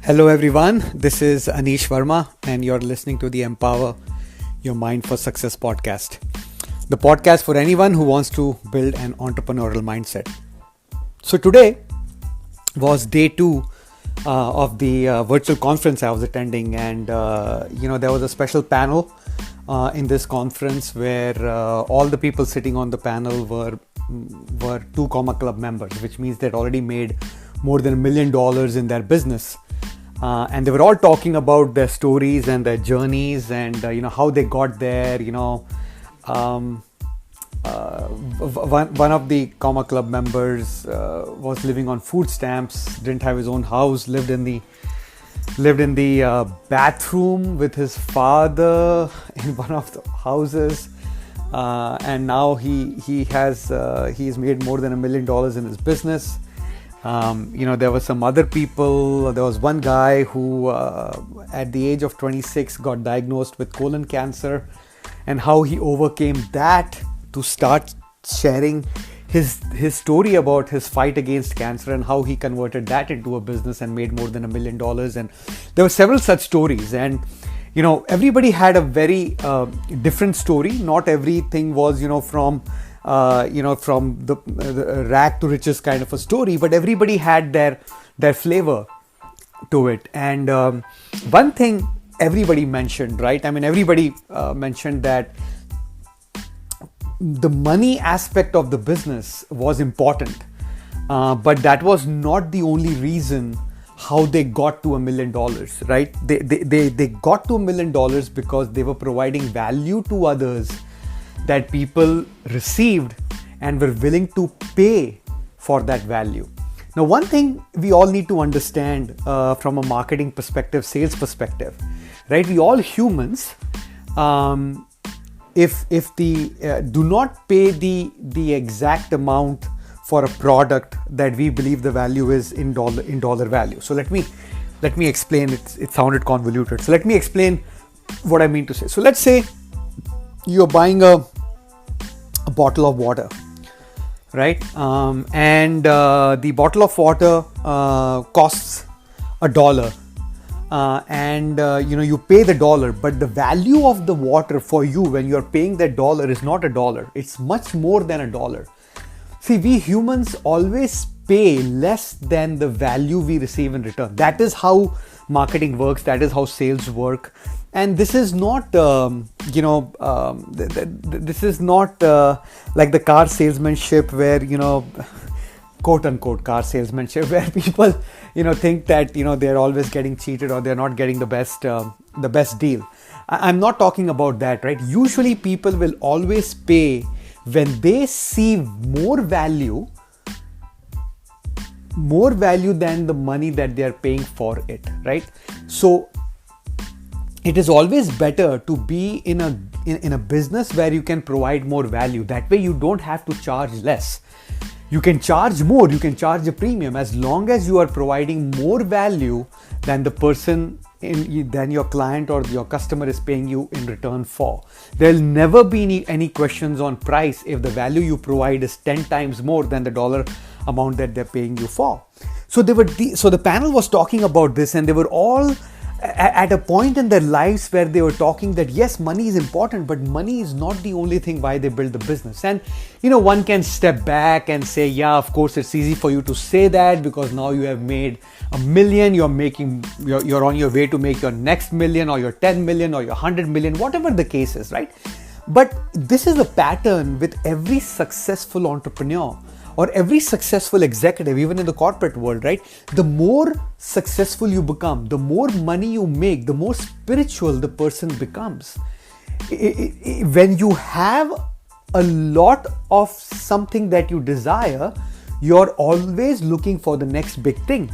Hello everyone, this is Anish Verma and you're listening to the Empower Your Mind for Success podcast. The podcast for anyone who wants to build an entrepreneurial mindset. So today was day 2 of the virtual conference I was attending, and there was a special panel in this conference where all the people sitting on the panel were 2 Comma Club members, which means they'd already made more than $1 million in their business. And they were all talking about their stories and their journeys and how they got there. One of the Comma Club members was living on food stamps, didn't have his own house, lived in the bathroom with his father in one of the houses, and now he's made more than $1 million in his business. There were some other people. There was one guy who at the age of 26 got diagnosed with colon cancer, and how he overcame that to start sharing his story about his fight against cancer and how he converted that into a business and made more than $1 million. And there were several such stories, and everybody had a very different story. Not everything was from the rag to riches kind of a story, but everybody had their flavor to it. And one thing everybody mentioned, right? I mean, everybody mentioned that the money aspect of the business was important, but that was not the only reason how they got to $1 million, right? They got to $1 million because they were providing value to others that people received and were willing to pay for that value. Now, one thing we all need to understand from a marketing perspective, sales perspective, right? We all humans, if do not pay the exact amount for a product that we believe the value is in dollar value. So let me explain. It sounded convoluted. So let me explain what I mean to say. So let's say you're buying a bottle of water, right? And the bottle of water costs $1, and you pay the $1, but the value of the water for you when you're paying that $1 is not $1. It's much more than $1. See, we humans always pay less than the value we receive in return. That is how marketing works. That is how sales work. And this is not, this is not like the car salesmanship where, quote unquote car salesmanship, where people, think that, they're always getting cheated or they're not getting the best deal. I'm not talking about that, right? Usually people will always pay when they see more value than the money that they're paying for it, right? So it is always better to be in a business where you can provide more value. That way you don't have to charge less. You can charge more, you can charge a premium as long as you are providing more value than the person than your client or your customer is paying you in return for. There'll never be any questions on price if the value you provide is 10 times more than the dollar amount that they're paying you for. So the panel was talking about this, and they were all at a point in their lives where they were talking that yes, money is important, but money is not the only thing why they build the business. And one can step back and say, yeah, of course it's easy for you to say that because now you have made $1 million, you're on your way to make your next million or your 10 million or your 100 million, whatever the case is, right? But this is a pattern with every successful entrepreneur or every successful executive, even in the corporate world, right? The more successful you become, the more money you make, the more spiritual the person becomes. When you have a lot of something that you desire, you're always looking for the next big thing.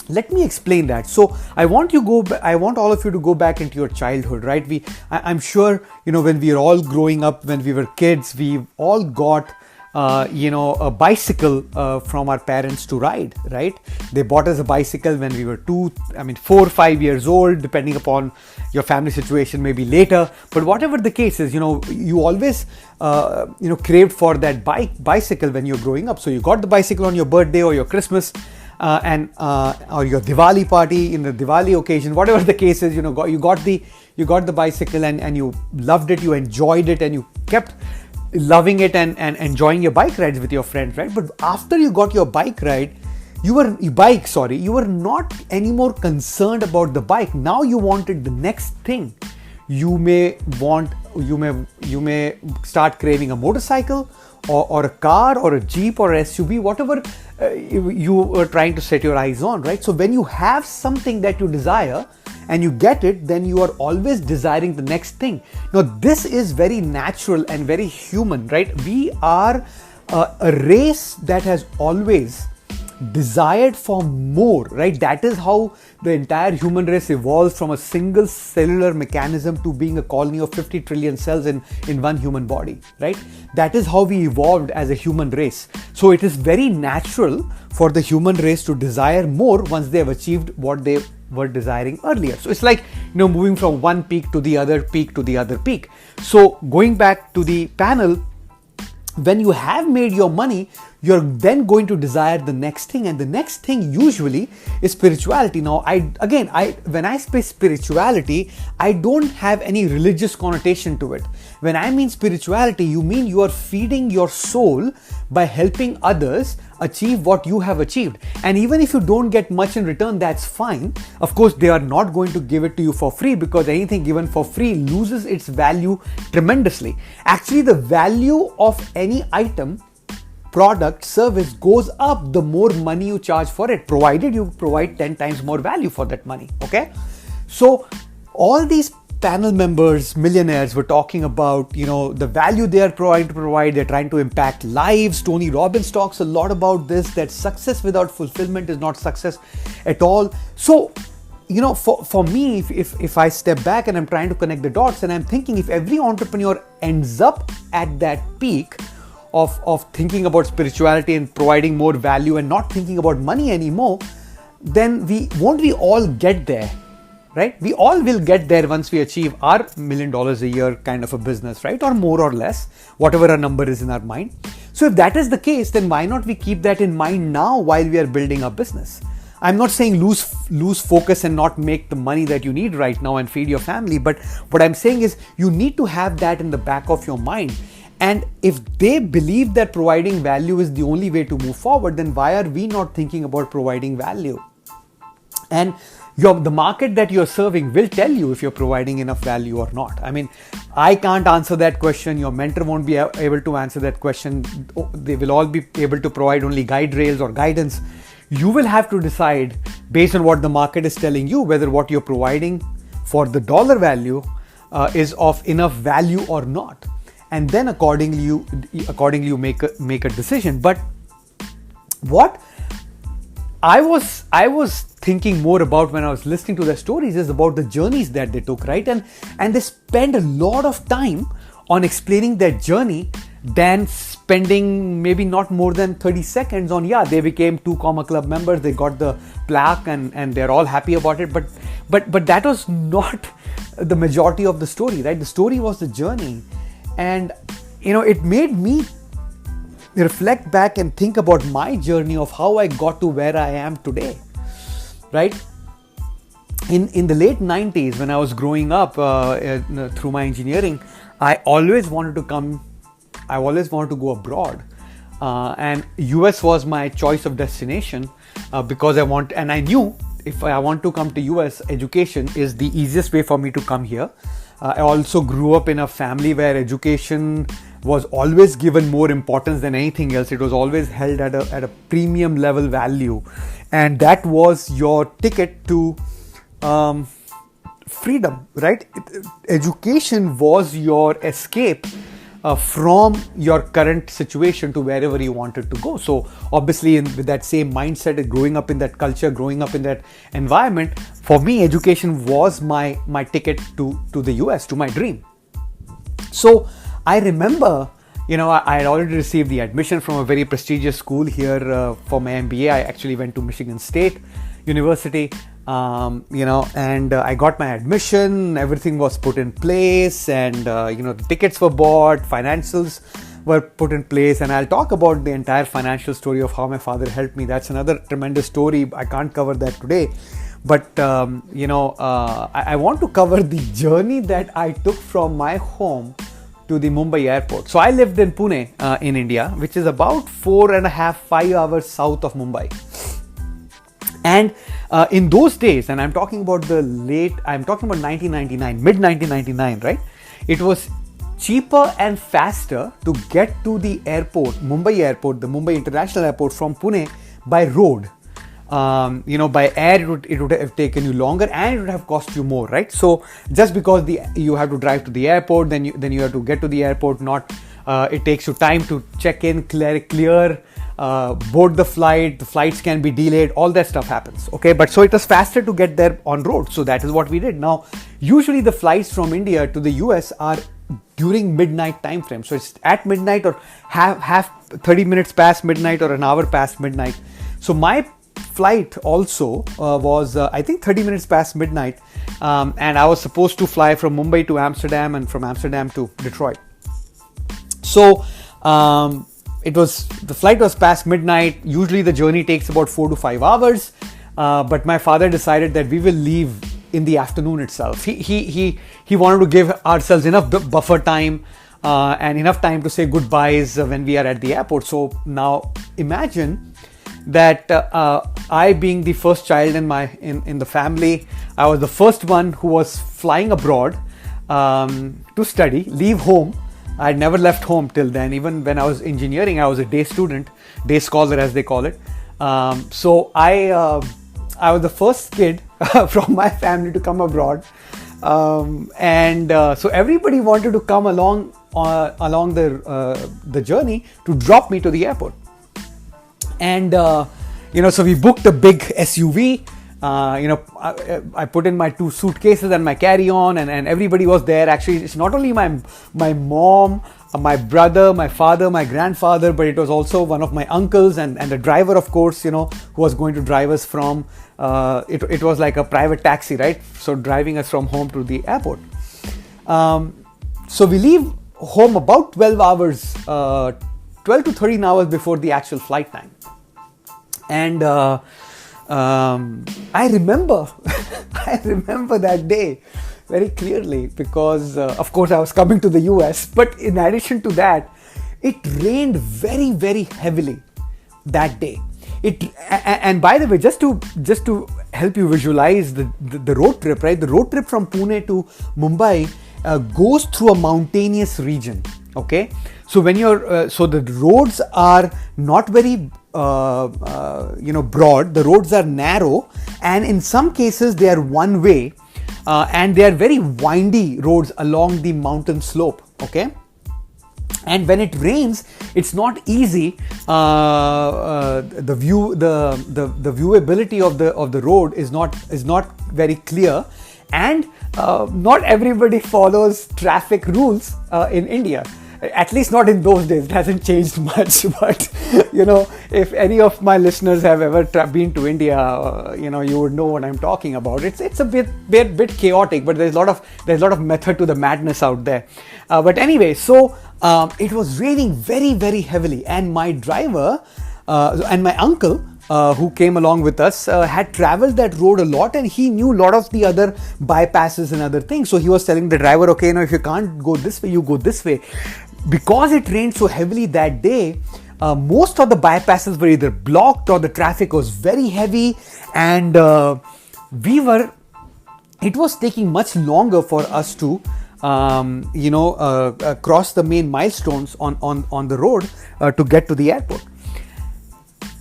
Let me explain that. So I want all of you to go back into your childhood, right? I'm sure, when we were all growing up, when we were kids, we all got a bicycle from our parents to ride, right? They bought us a bicycle when we were 4 or 5 years old, depending upon your family situation, maybe later. But whatever the case is, you always, craved for that bicycle when you're growing up. So you got the bicycle on your birthday or your Christmas, and or your Diwali party, in the Diwali occasion, whatever the case is, you got the bicycle and you loved it, you enjoyed it, and you kept loving it and enjoying your bike rides with your friends, right? But after you got your bike ride, you were not anymore concerned about the bike. Now you wanted the next thing. You may start craving a motorcycle or a car or a Jeep or a SUV, whatever you were trying to set your eyes on, right? So when you have something that you desire and you get it, then you are always desiring the next thing. Now this is very natural and very human, right? We are a race that has always desired for more, right? That is how the entire human race evolves, from a single cellular mechanism to being a colony of 50 trillion cells in one human body, right? That is how we evolved as a human race. So it is very natural for the human race to desire more once they have achieved what they were desiring earlier. So it's like, moving from one peak to the other peak to the other peak. So going back to the panel, when you have made your money, you're then going to desire the next thing, and the next thing usually is spirituality. Now, when I say spirituality, I don't have any religious connotation to it. When I mean spirituality, you mean you are feeding your soul by helping others achieve what you have achieved. And even if you don't get much in return, that's fine. Of course, they are not going to give it to you for free, because anything given for free loses its value tremendously. Actually, the value of any item, product, service goes up the more money you charge for it, provided you provide 10 times more value for that money. Okay, so all these panel members, millionaires, were talking about the value they are trying to provide. They're trying to impact lives. Tony Robbins talks a lot about this, that success without fulfillment is not success at all. So for me, if I step back and I'm trying to connect the dots, and I'm thinking, if every entrepreneur ends up at that peak of thinking about spirituality and providing more value and not thinking about money anymore, then we all get there, right? We all will get there once we achieve our $1 million a year kind of a business, right? Or more or less, whatever our number is in our mind. So if that is the case, then why not we keep that in mind now while we are building our business? I'm not saying lose focus and not make the money that you need right now and feed your family, but what I'm saying is you need to have that in the back of your mind. And if they believe that providing value is the only way to move forward, then why are we not thinking about providing value? And the market that you're serving will tell you if you're providing enough value or not. I mean, I can't answer that question. Your mentor won't be able to answer that question. They will all be able to provide only guide rails or guidance. You will have to decide based on what the market is telling you, whether what you're providing for the dollar value is of enough value or not. And then accordingly you make a decision. But what I was thinking more about when I was listening to their stories is about the journeys that they took, right? And they spend a lot of time on explaining their journey than spending maybe not more than 30 seconds on, they became 2 Comma Club members, they got the plaque and they're all happy about it. But that was not the majority of the story, right? The story was the journey. And it made me reflect back and think about my journey of how I got to where I am today, right? In the late 90s, when I was growing up through my engineering, I always wanted to go abroad, and US was my choice of destination because I knew if I want to come to US, education is the easiest way for me to come here. I also grew up in a family where education was always given more importance than anything else. It was always held at a premium level value, and that was your ticket to freedom, right? Education was your escape from your current situation to wherever you wanted to go. So obviously with that same mindset, growing up in that culture, growing up in that environment, for me education was my ticket to the US, to my dream. So I remember, I had already received the admission from a very prestigious school here for my MBA. I actually went to Michigan State University, and I got my admission, everything was put in place, and the tickets were bought, financials were put in place, and I'll talk about the entire financial story of how my father helped me. That's another tremendous story. I can't cover that today, but I want to cover the journey that I took from my home to the Mumbai airport. So I lived in Pune in India, which is about 4.5-5 hours south of Mumbai. And in those days, and I'm talking about 1999, mid 1999, right? It was cheaper and faster to get to the airport, Mumbai airport, the Mumbai International Airport from Pune by road. By air it would have taken you longer and it would have cost you more, right? So just because you have to drive to the airport, then you have to get to the airport. It takes you time to check in, clear. Board the flights can be delayed, all that stuff happens, okay? But so it was faster to get there on road, so that is what we did. Now, usually the flights from India to the US are during midnight time frame, so it's at midnight or half 30 minutes past midnight or an hour past midnight. So my flight also was I think 30 minutes past midnight, and I was supposed to fly from Mumbai to Amsterdam and from Amsterdam to Detroit. So the flight was past midnight. Usually the journey takes about 4 to 5 hours, but my father decided that we will leave in the afternoon itself. He wanted to give ourselves enough buffer time and enough time to say goodbyes when we are at the airport. So now imagine that I, being the first child in the family, I was the first one who was flying abroad to study, leave home. I'd never left home till then. Even when I was engineering, I was a day student, day scholar as they call it. So I was the first kid from my family to come abroad, so everybody wanted to come along the journey to drop me to the airport. And so we booked a big SUV. I put in my 2 suitcases and my carry-on, and everybody was there. Actually, it's not only my mom, my brother, my father, my grandfather, but it was also one of my uncles and the driver, of course, who was going to drive us from, it was like a private taxi, right? So driving us from home to the airport. So we leave home about 12 to 13 hours before the actual flight time. And I remember that day very clearly because, of course, I was coming to the US. But in addition to that, it rained very, very heavily that day. And by the way, just to help you visualize the road trip, right? The road trip from Pune to Mumbai goes through a mountainous region. Okay, so when so the roads are not very broad. The roads are narrow, and in some cases they are one way, and they are very windy roads along the mountain slope. Okay, and when it rains, it's not easy. The viewability of the road is not very clear, and not everybody follows traffic rules in India. At least not in those days. It hasn't changed much. But if any of my listeners have ever been to India, you would know what I'm talking about. It's a bit chaotic, but there's a lot of method to the madness out there. But anyway, so it was raining very, very heavily, and my driver and my uncle, who came along with us, had traveled that road a lot, and he knew a lot of the other bypasses and other things. So he was telling the driver, okay, if you can't go this way, you go this way. Because it rained so heavily that day, most of the bypasses were either blocked or the traffic was very heavy, and it was taking much longer for us to cross the main milestones on the road to get to the airport.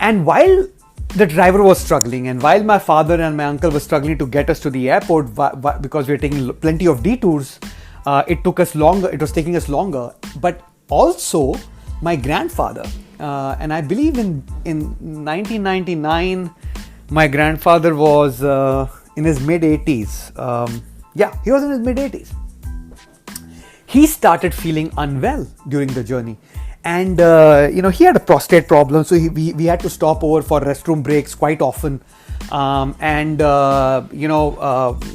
And while the driver was struggling, and while my father and my uncle were struggling to get us to the airport because we were taking plenty of detours, it was taking us longer. But also my grandfather, and I believe in 1999, my grandfather was in his mid-80s. He was in his mid-80s. He started feeling unwell during the journey. And, he had a prostate problem, so we had to stop over for restroom breaks quite often.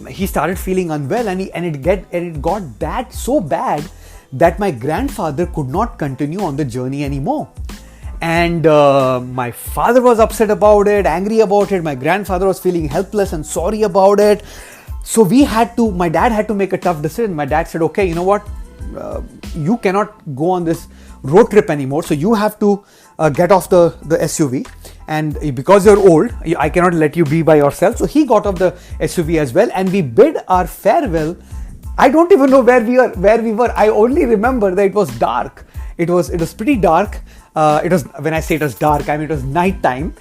He started feeling unwell, and it got that so bad that my grandfather could not continue on the journey anymore. And my father was upset about it, angry about it. My grandfather was feeling helpless and sorry about it. So my dad had to make a tough decision. My dad said, okay, you know what? You cannot go on this road trip anymore. So you have to get off the SUV. And because you're old, I cannot let you be by yourself. So he got off the SUV as well. And we bid our farewell. I don't even know where we were. I only remember that it was dark. It was pretty dark. When I say it was dark, I mean it was night time,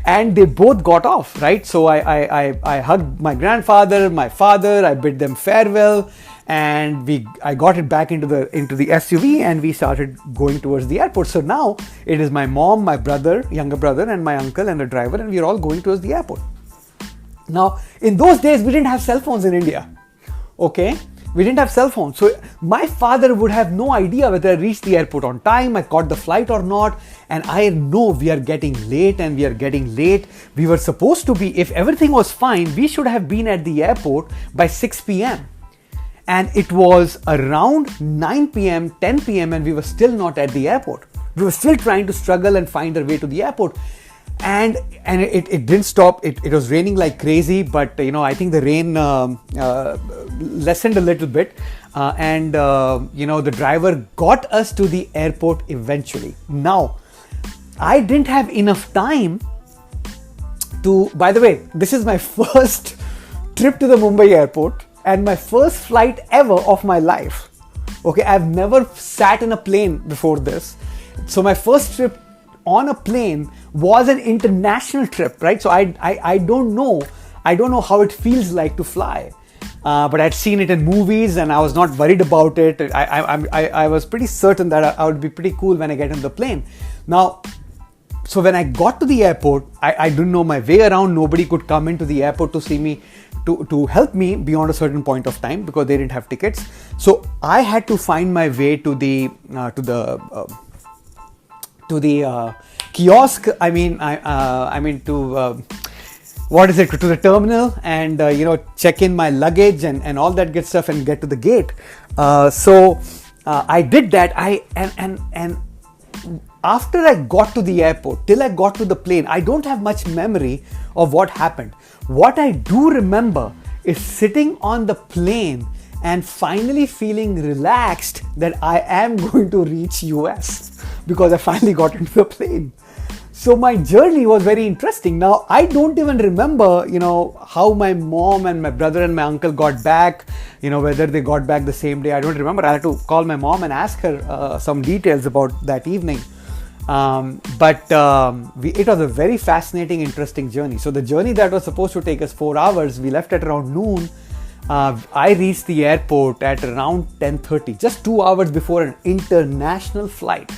and they both got off, right? So I hugged my grandfather, my father. I bid them farewell, and I got it back into the SUV, and we started going towards the airport. So now it is my mom, my brother, younger brother, and my uncle and the driver, and we are all going towards the airport. Now, in those days, we didn't have cell phones in India. Okay, we didn't have cell phones. So my father would have no idea whether I reached the airport on time, I caught the flight or not. And I know we are getting late. We were supposed to be, if everything was fine, we should have been at the airport by 6 p.m. And it was around 9 p.m., 10 p.m. and we were still not at the airport. We were still trying to struggle and find our way to the airport. And it didn't stop. It was raining like crazy, but I think the rain lessened a little bit, and the driver got us to the airport eventually. Now, I didn't have enough time to. By the way, this is my first trip to the Mumbai airport and my first flight ever of my life. Okay, I've never sat in a plane before this, so my first trip on a plane was an international trip, right? So I don't know how it feels like to fly, but I'd seen it in movies and I was not worried about it. I was pretty certain that I would be pretty cool when I get in the plane. Now, so when I got to the airport, I didn't know my way around. Nobody could come into the airport to see me, to help me beyond a certain point of time because they didn't have tickets. So I had to find my way to the kiosk. To the terminal and check in my luggage and all that good stuff and get to the gate. So I did that. And after I got to the airport, till I got to the plane, I don't have much memory of what happened. What I do remember is sitting on the plane and finally feeling relaxed that I am going to reach US because I finally got into the plane. So my journey was very interesting. Now, I don't even remember, how my mom and my brother and my uncle got back, whether they got back the same day. I don't remember. I had to call my mom and ask her some details about that evening. But it was a very fascinating, interesting journey. So the journey that was supposed to take us 4 hours, we left at around noon. I reached the airport at around 10:30, just 2 hours before an international flight.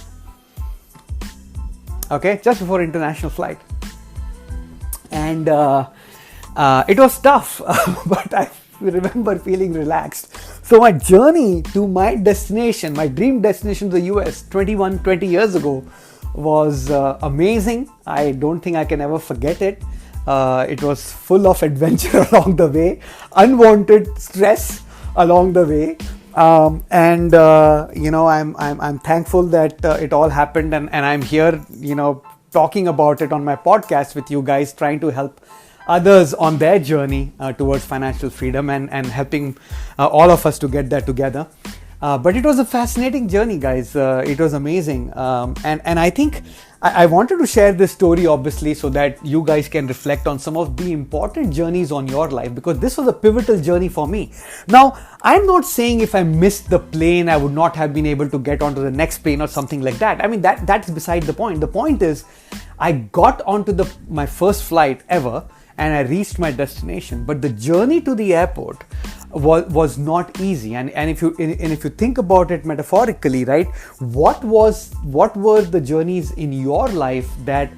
Okay, just before international flight. And it was tough, but I remember feeling relaxed. So my journey to my destination, my dream destination to the US 20 years ago was amazing. I don't think I can ever forget it. It was full of adventure along the way, unwanted stress along the way. I'm thankful that it all happened and I'm here, talking about it on my podcast with you guys, trying to help others on their journey towards financial freedom and helping all of us to get that together. But it was a fascinating journey, guys. It was amazing. And I think I wanted to share this story, obviously, so that you guys can reflect on some of the important journeys on your life, because this was a pivotal journey for me. Now, I'm not saying if I missed the plane, I would not have been able to get onto the next plane or something like that. I mean, that's beside the point. The point is, I got onto my first flight ever and I reached my destination. But the journey to the airport was not easy, and if you think about it metaphorically, right, what were the journeys in your life that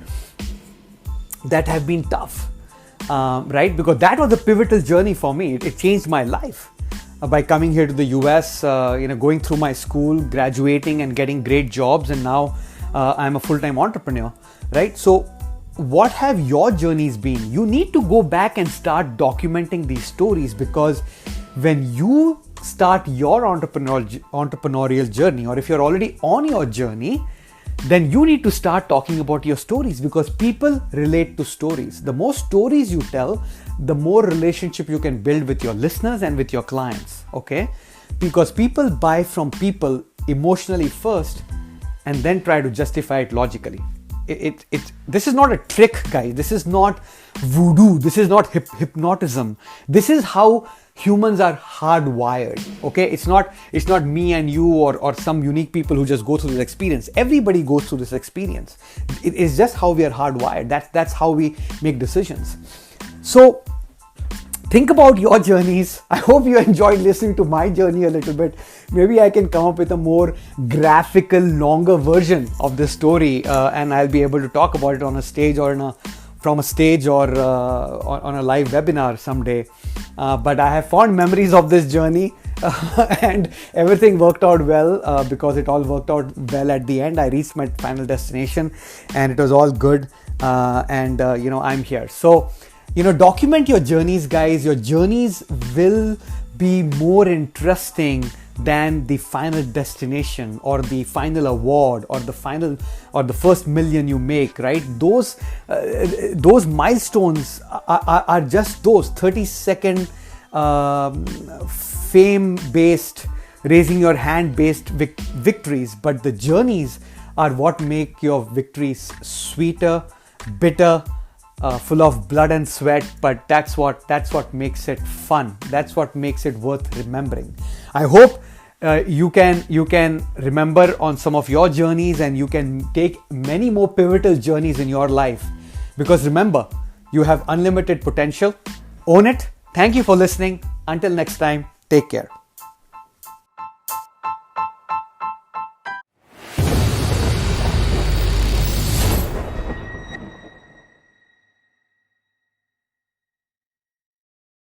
have been tough, right? Because that was a pivotal journey for me. It changed my life by coming here to the US, going through my school, graduating and getting great jobs, and now I'm a full-time entrepreneur, right? So what have your journeys been? You need to go back and start documenting these stories, because when you start your entrepreneurial journey, or if you're already on your journey, then you need to start talking about your stories, because people relate to stories. The more stories you tell, the more relationship you can build with your listeners and with your clients, okay? Because people buy from people emotionally first and then try to justify it logically. This is not a trick, guys. This is not voodoo. This is not hypnotism. This is how humans are hardwired, okay? It's not me and you or some unique people who just go through this experience. Everybody goes through this experience. It is just how we are hardwired. That's how we make decisions. So think about your journeys. I hope you enjoyed listening to my journey a little bit. Maybe I can come up with a more graphical, longer version of this story, and I'll be able to talk about it on a stage or from a stage or on a live webinar someday. But I have fond memories of this journey, and everything worked out well, because it all worked out well at the end. I reached my final destination and it was all good, and I'm here. So document your journeys, guys. Your journeys will be more interesting than the final destination or the final award or the first million you make, right? Those milestones are just those 30-second fame-based, raising your hand-based victories. But the journeys are what make your victories sweeter, bitter, full of blood and sweat, but that's what makes it fun. That's what makes it worth remembering. I hope you can remember on some of your journeys, and you can take many more pivotal journeys in your life, because remember, you have unlimited potential. Own it. Thank you for listening. Until next time, take care.